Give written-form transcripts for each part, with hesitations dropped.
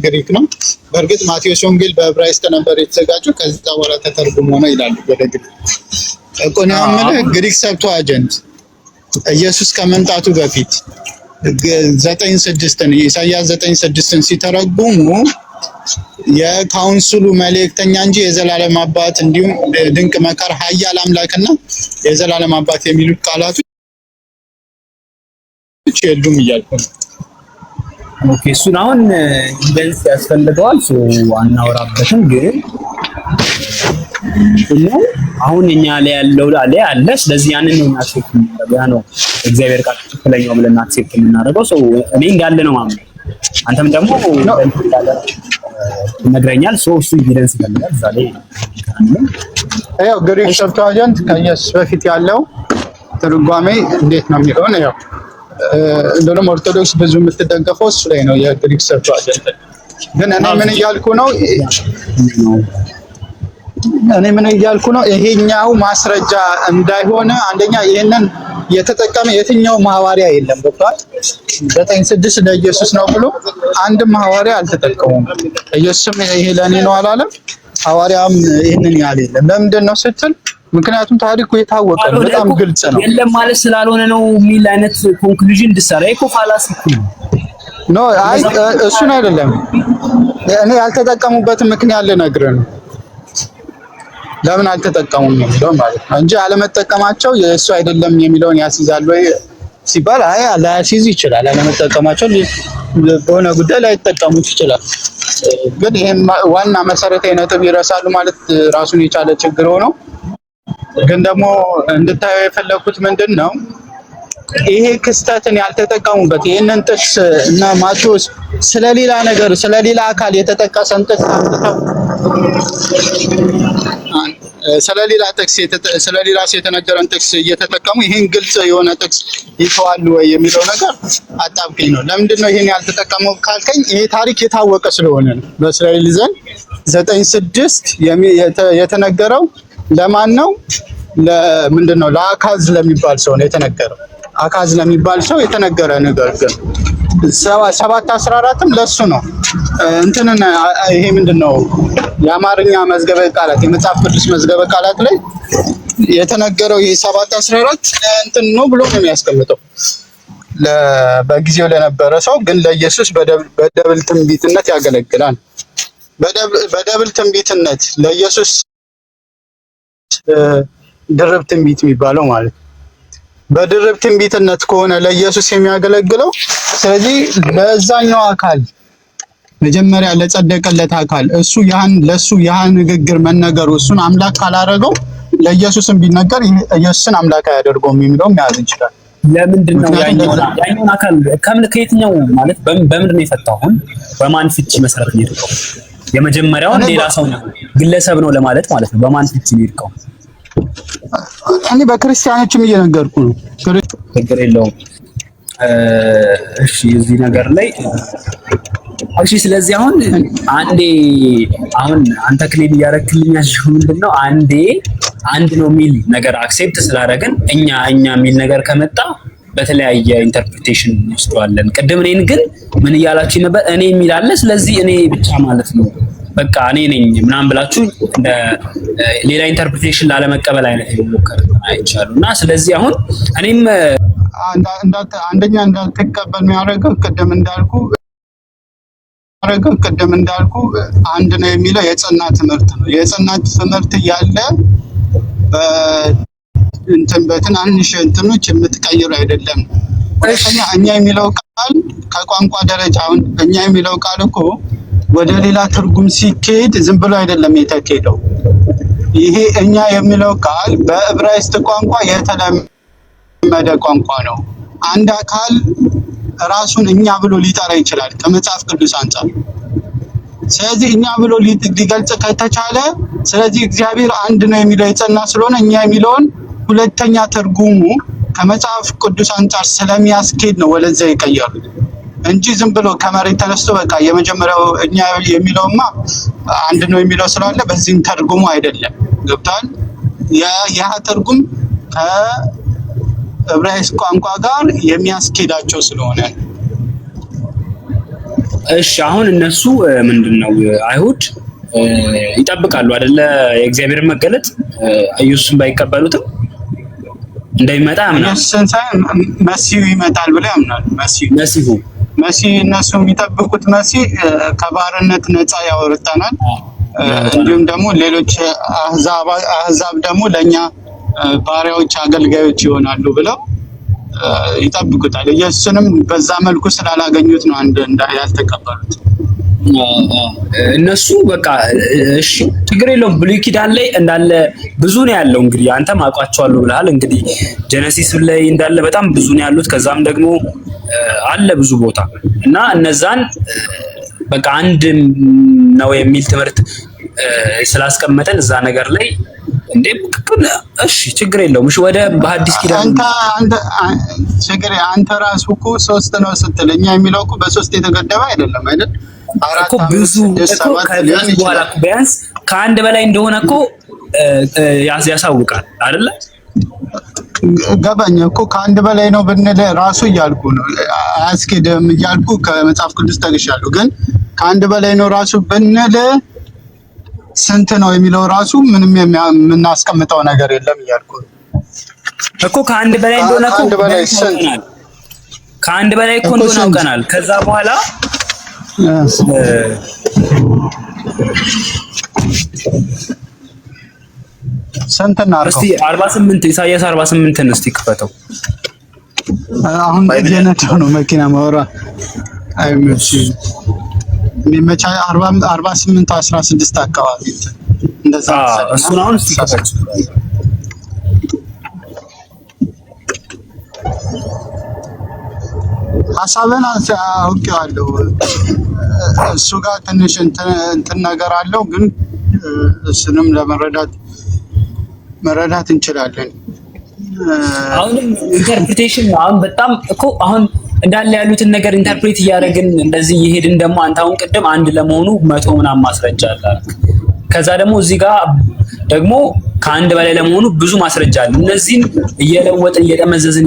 ግሪክ ነው። በእርግጥ ማቴዎስ ወንጌል በዕብራይስጥ ነበር የተዘጋጀው፣ ከዛ በኋላ ተተርጉሞ ነው ይላሉ ወደ ግሪክ። እኮኛም ግሪክ ሰብቷጀንት ኢየሱስ ከመምጣቱ በፊት 9:6 ኢሳይያስ 9:6 ሲተረጉሙ የካውንስሉ መልእክተኛ እንጂ የዘላለም አባት እንዲሁም ድንቅ መካር ኃያል አምላክና የዘላለም አባት የሚሉት ቃላቶች የሉም እያልኩ ነው። ኦኬ እሱን አሁን እንደዚህ ያስፈልገዋል አናወራበትም። ግን አሁን እኛ ላይ ያለው ላይ አለ። ስለዚህ ያንን ነው አክሴፕት የምናደርገው። ያ ነው እግዚአብሔር ቃል ትክክለኛው ብለን አክሴፕት የምናደርገው። እኔ እንዳለ ነው ማለት አንተም ደግሞ ነግረኛል። እሱ ኤቪደንስ ይፈልጋል። ዛሬ ያው ግሪክ ሰብታጀንት ከኢየሱስ በፊት ያለው ትርጓሜ እንዴት ነው የሚሆን? ያው እንደውም ኦርቶዶክስ ብዙ የምትደገፈው እሱ ላይ ነው የግሪክ ሰብታጀንት። ግን እኔ ምን እያልኩ ነው ይሄኛው ማስረጃ እንዳይሆነ አንደኛ ይሄንን የተጠቀመ የትኛው ሐዋርያ የለም። ገብቷል? 9:6 ለኢየሱስ ነው ብሎ አንድም ሐዋርያ አልተጠቀሙም። ኢየሱስም ይሄ ለኔ ነው አላለም። ሐዋርያም ይሄንን ያህል የለም። ለምንድን ነው ስትል ምክንያቱም ታሪኩ የታወቀ ነው፣ በጣም ግልጽ ነው። የለም ማለት ስላልሆነ ነው የሚል አይነት ኮንክሉዥን ድሳራ እኮ ፋላሲ ነው። አይ እሱን አይደለም እኔ ያልተጠቀሙበትን ምክንያት ልነግርህ ነው። ለምን አልተጠቀሙም የሚለው ማለት ነው እንጂ አለመጠቀማቸው የእሱ አይደለም የሚለውን ያስይዛል ወይ ሲባል አይ ላያስይዝ ይችላል። አለመጠቀማቸው በሆነ ጉዳይ ላይ ይጠቀሙት ይችላል። ግን ይሄን ዋና መሰረታዊ ነጥብ ይረሳሉ ማለት ራሱን የቻለ ችግር ሆኖ ግን ደግሞ እንድታየው የፈለኩት ምንድነው ይሄ ክስተትን ያልተጠቀሙበት ይሄንን ጥቅስ እና ማቴዎስ ስለሌላ ነገር ስለሌላ አካል የተጠቀሰን ጥቅስ ስለሌላ የተነገረን ጥቅስ እየተጠቀሙ ይሄን ግልጽ የሆነ ጥቅስ ይተዋሉ ወይ የሚለው ነገር አጣብቂኝ ነው። ለምንድን ነው ይሄን ያልተጠቀመው ካልከኝ ይሄ ታሪክ የታወቀ ስለሆነ ነው። በእስራኤል ዘንድ 9:6 የተነገረው ለማን ነው? ለምንድነው? ለአካዝ ለሚባል ሰው ነው የተነገረው። አካዝ ለሚባል ሰው የተነገረ ነገር ግን 7:14ም ለሱ ነው። እንትንን ይሄ ምንድነው የአማርኛ መዝገበ ቃላት የመጽሐፍ ቅዱስ መዝገበ ቃላት ላይ የተነገረው ይሄ 7:14 እንትን ነው ብሎ ነው የሚያስቀምጠው በጊዜው ለነበረ ሰው ግን ለኢየሱስ በደብል ትንቢትነት ያገለግላል። በደብል ትንቢትነት ለኢየሱስ ድርብ ትንቢት የሚባለው ማለት በድርብ ትንቢትነት ከሆነ ለኢየሱስ የሚያገለግለው ስለዚህ ለዛኛው አካል መጀመሪያ ለጸደቀለት አካል ለሱ ያን ንግግር መነገሩ እሱን አምላክ ካላረገው ለኢየሱስም ቢነገር ኢየሱስን አምላክ አያደርገውም የሚለው መያዝ ይችላል። ለምንድን ነው ያኛውን አካል ከየትኛው ማለት በምንድን ነው የፈታው? አሁን በማን ፍቺ መሰረት ነው የሄድከው? የመጀመሪያውን ሌላ ሰው ነው ግለሰብ ነው ለማለት ማለት ነው። በማን ፍቺ ነው የሄድከው? እኔ በክርስቲያኖችም እየነገርኩ ነው። ችግር የለውም። እሺ እዚህ ነገር ላይ እሺ ስለዚህ አሁን አንተ ክሌም እያደረክልኝ ያልሽው ምንድነው? አንድ ነው የሚል ነገር አክሴፕት ስላደረግን እኛ የሚል ነገር ከመጣ በተለያየ ኢንተርፕሪቴሽን እንወስደዋለን። ቅድም እኔን ግን ምን እያላችሁ ነበር? እኔ የሚል አለ። ስለዚህ እኔ ብቻ ማለት ነው በቃ እኔ ነኝ ምናምን ብላችሁ እንደ ሌላ ኢንተርፕሪቴሽን ላለመቀበል አይነት ሞከረ አይቻሉ እና ስለዚህ አሁን እኔም አንደኛ እንዳልተቀበል የሚያደርገው ቅድም እንዳልኩ አንድ ነው የሚለው የጸና ትምህርት ነው። የጸና ትምህርት እያለ በትናንሽ እንትኖች የምትቀይሩ አይደለም። ሁለተኛ እኛ የሚለው ቃል ከቋንቋ ደረጃ አሁን እኛ የሚለው ቃል እኮ ወደ ሌላ ትርጉም ሲኬድ ዝም ብሎ አይደለም የተኬደው። ይሄ እኛ የሚለው ቃል በዕብራይስጥ ቋንቋ የተለመደ ቋንቋ ነው። አንድ አካል ራሱን እኛ ብሎ ሊጠራ ይችላል ከመጽሐፍ ቅዱስ አንፃር። ስለዚህ እኛ ብሎ ሊገልጽ ከተቻለ ስለዚህ እግዚአብሔር አንድ ነው የሚለው የጸና ስለሆነ እኛ የሚለውን ሁለተኛ ትርጉሙ ከመጽሐፍ ቅዱስ አንፃር ስለሚያስኬድ ነው ወደዛ የቀየሩት እንጂ ዝም ብሎ ከመሬት ተነስቶ በቃ የመጀመሪያው እኛ የሚለውማ አንድ ነው የሚለው ስላለ በዚህም ተርጉሙ አይደለም። ገብቷል? ያ ትርጉም ከዕብራይስጥ ቋንቋ ጋር የሚያስኬዳቸው ስለሆነ እሺ አሁን እነሱ ምንድነው አይሁድ ይጠብቃሉ አይደለ? የእግዚአብሔር መገለጥ ኢየሱስን ባይቀበሉትም እንደሚመጣ ያምናሉ። መሲሁ ይመጣል ብለው ያምናሉ። መሲሁ እነሱ የሚጠብቁት መሲህ ከባርነት ነፃ ያወጣናል፣ እንዲሁም ደግሞ ሌሎች አህዛብ ደግሞ ለኛ ባሪያዎች አገልጋዮች ይሆናሉ ብለው ይጠብቁታል። ኢየሱስንም በዛ መልኩ ስላላገኙት ነው ያልተቀበሉት። እነሱ በቃ እሺ ችግር የለውም። ብሉይ ኪዳን ላይ እንዳለ ብዙ ነው ያለው። እንግዲህ አንተም አውቃቸዋለሁ ብለሃል። እንግዲህ ጀነሲስ ላይ እንዳለ በጣም ብዙ ነው ያሉት። ከዛም ደግሞ አለ ብዙ ቦታ እና እነዛን በቃ አንድ ነው የሚል ትምህርት ስላስቀመጠን እዛ ነገር ላይ እንዴ እሺ ችግር የለውም። እሺ ወደ በሐዲስ ኪዳን አንተ ራሱ እኮ ሶስት ነው ስትል እኛ የሚለው እኮ በሶስት የተገደበ አይደለም አይደል? እኮ ብዙ እኮ ከዚህ በኋላ ቢያንስ ከአንድ በላይ እንደሆነ እኮ ያሳውቃል አይደለ? ገባኝ እኮ ከአንድ በላይ ነው ብንል ራሱ እያልኩ ነው አያስኬድም እያልኩ ከመጽሐፍ ቅዱስ ተግሻለሁ። ግን ከአንድ በላይ ነው ራሱ ብንል ስንት ነው የሚለው ራሱ ምንም የምናስቀምጠው ነገር የለም እያልኩ እኮ ከአንድ በላይ እንደሆነ እኮ ከአንድ በላይ እኮ እንደሆነ አውቀናል። ከዛ በኋላ ስንት እናርገው? እስቲ 48 ኢሳይያስ 48ን እስቲ ክፈተው። አሁን የነዳው ነው መኪና ማውራ አይመች የሚመቻ 48 16 አካባቢ እንደዛ እሱን አሁን እስቲ ክፈት። ሀሳብን አውቄዋለሁ። እሱ ጋር ትንሽ እንትን ነገር አለው፣ ግን እሱንም መረዳት እንችላለን። አሁንም ኢንተርፕሪቴሽን አሁን በጣም እኮ አሁን እንዳለ ያሉትን ነገር ኢንተርፕሬት እያደረግን እንደዚህ እየሄድን ደግሞ አንተ አሁን ቅድም አንድ ለመሆኑ 100 ምናምን ማስረጃ አለ። ከዛ ደግሞ እዚህ ጋር ደግሞ ከአንድ በላይ ለመሆኑ ብዙ ማስረጃ አለ። እነዚህን እየለወጥን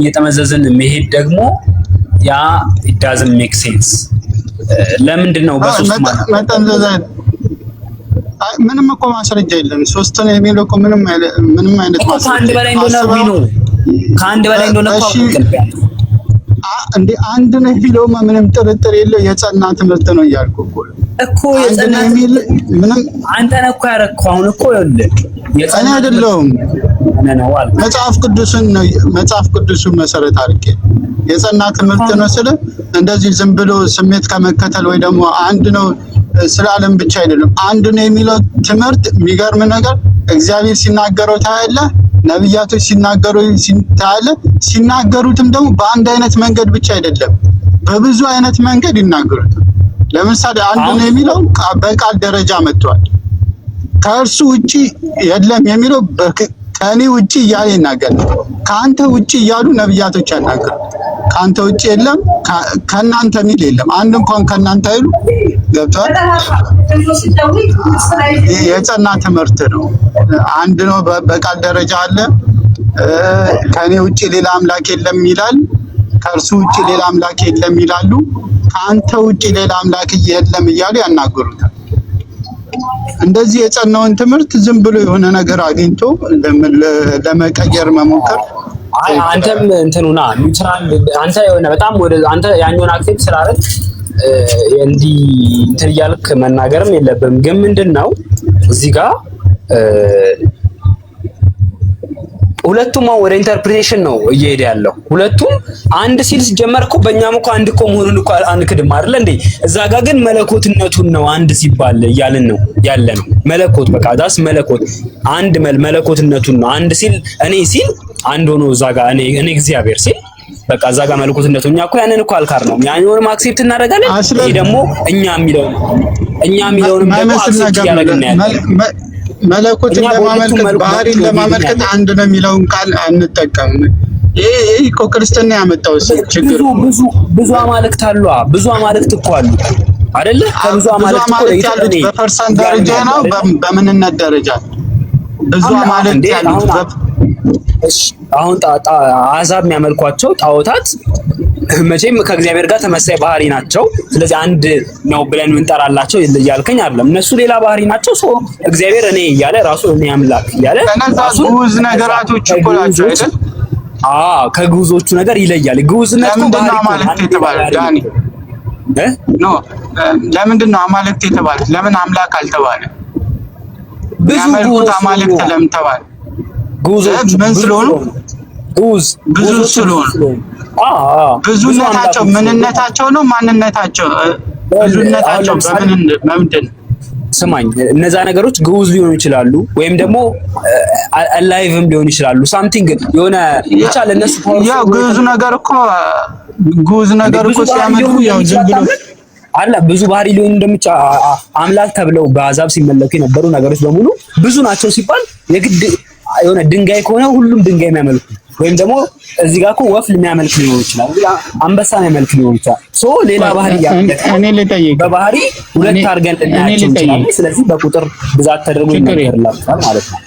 እየጠመዘዝን መሄድ ደግሞ ያ it doesn't make sense። ለምንድን ነው በሶስት መጠምዘዝ? ምንም እኮ ማስረጃ የለም። ሶስት ነው የሚለው እኮ ምንም አይነት ማስረጃ ከአንድ በላይ እንደሆነ ነው። ከአንድ በላይ እንደሆነ እንደ አንድ ነው የሚለው ምንም ጥርጥር የለው። የጸና ትምህርት ነው እያልኩ እኮ የጸና ምንም አንተ ነህ እኮ ያደረግከው። አሁን እኮ እኔ አይደለሁም መጽሐፍ ቅዱስን መሰረት አድርጌ የጸና ትምህርት ነው ስለ እንደዚህ ዝም ብሎ ስሜት ከመከተል ወይ ደግሞ አንድ ነው ስለ ዓለም ብቻ አይደለም። አንድ ነው የሚለው ትምህርት የሚገርም ነገር እግዚአብሔር ሲናገረው ታያለህ፣ ነብያቶች ሲናገሩ ታያለህ። ሲናገሩትም ደግሞ በአንድ አይነት መንገድ ብቻ አይደለም፣ በብዙ አይነት መንገድ ይናገሩታል። ለምሳሌ አንድ ነው የሚለው በቃል ደረጃ መጥቷል። ከእርሱ ውጪ የለም የሚለው ከእኔ ውጪ እያለ ይናገራል። ከአንተ ውጪ እያሉ ነብያቶች ያናገሩ። ከአንተ ውጪ የለም፣ ከእናንተ የሚል የለም። አንድ እንኳን ከእናንተ አይሉ። ገብቷል? የጸና ትምህርት ነው። አንድ ነው በቃል ደረጃ አለ። ከእኔ ውጪ ሌላ አምላክ የለም ይላል። ከእርሱ ውጪ ሌላ አምላክ የለም ይላሉ። ከአንተ ውጪ ሌላ አምላክ የለም እያሉ ያናገሩታል። እንደዚህ የጸናውን ትምህርት ዝም ብሎ የሆነ ነገር አግኝቶ ለመቀየር መሞከር አንተም እንትኑና ኒውትራል አንተ የሆነ በጣም ወደ አንተ ያኛውን አክሴፕት ስላደረግ እንዲህ እንትን እያልክ መናገርም የለብም። ግን ምንድነው እዚህ ጋር ሁለቱም ወደ ኢንተርፕሪቴሽን ነው እየሄደ ያለው። ሁለቱም አንድ ሲል ሲጀመር እኮ በእኛም እኮ አንድ እኮ መሆኑን እኮ አንክድም አይደል እንዴ? እዛ ጋር ግን መለኮትነቱን ነው አንድ ሲባል እያልን ነው ያለ ነው። መለኮት በቃ ዳስ መለኮት አንድ መለኮትነቱን ነው አንድ ሲል እኔ ሲል አንድ ሆኖ እዛ ጋር እኔ እግዚአብሔር ሲል በቃ እዛ ጋር መለኮትነቱ እኛ እኮ ያንን እኮ አልካር ነው ያኛውንም አክሴፕት እናደርጋለን። ይሄ ደግሞ እኛ የሚለውንም ደግሞ አክሴፕት ያደርጋለን ያለ መለኮትን ለማመልከት ባህሪን ለማመልከት አንድ ነው የሚለውን ቃል አንጠቀምም። ይሄ እኮ ክርስትና ያመጣው ችግር። ብዙ አማልክት አሉ። ብዙ አማልክት እኮ አሉ አይደለ? ከብዙ አማልክት እኮ ያሉት በፐርሰንት ደረጃ ነው፣ በምንነት ደረጃ ብዙ አማልክት ያሉት። አሁን አሕዛብ የሚያመልኳቸው ጣዖታት መቼም ከእግዚአብሔር ጋር ተመሳይ ባህሪ ናቸው። ስለዚህ አንድ ነው ብለን እንጠራላቸው ያልከኝ አይደለም። እነሱ ሌላ ባህሪ ናቸው። ሶ እግዚአብሔር እኔ እያለ ራሱ እኔ አምላክ እያለ ከነዛ ግዑዝ ነገራቶች እኮ ናቸው አይደል? ከግዑዞቹ ነገር ይለያል። ግዑዝነት እኮ ባህሪ አማልክት የተባለ ዳኒ ኖ ለምንድን ነው አማልክት የተባለ? ለምን አምላክ አልተባለ? ብዙ ግዑዝ አማልክት ለምን ተባለ? ግዑዞች ምን ስለሆኑ? ብዙ ስለሆኑ ብዙነታቸው ምንነታቸው ነው ማንነታቸው ብዙነታቸው በምንድን ስማኝ እነዛ ነገሮች ግዑዝ ሊሆኑ ይችላሉ ወይም ደግሞ አላይቭም ሊሆኑ ይችላሉ ሳምቲንግ የሆነ ብቻ ለነሱ ያው ግዑዝ ነገር እኮ ሲያመጡ ያው ዝም ብሎ አላ ብዙ ባህሪ ሊሆኑ እንደምቻ አምላክ ተብለው በአዛብ ሲመለኩ የነበሩ ነገሮች በሙሉ ብዙ ናቸው ሲባል የግድ የሆነ ድንጋይ ከሆነ ሁሉም ድንጋይ የሚያመልኩ ወይም ደግሞ እዚህ ጋር እኮ ወፍ የሚያመልክ ሊሆን ይችላል አንበሳ የሚያመልክ ሊሆን ይችላል ሶ ሌላ ባህሪ ያመልክ እኔ ልጠይቅ በባህሪ ሁለት አድርገን ልናያቸው እንችላለን ስለዚህ በቁጥር ብዛት ተደርጎ ይነገርላችኋል ማለት ነው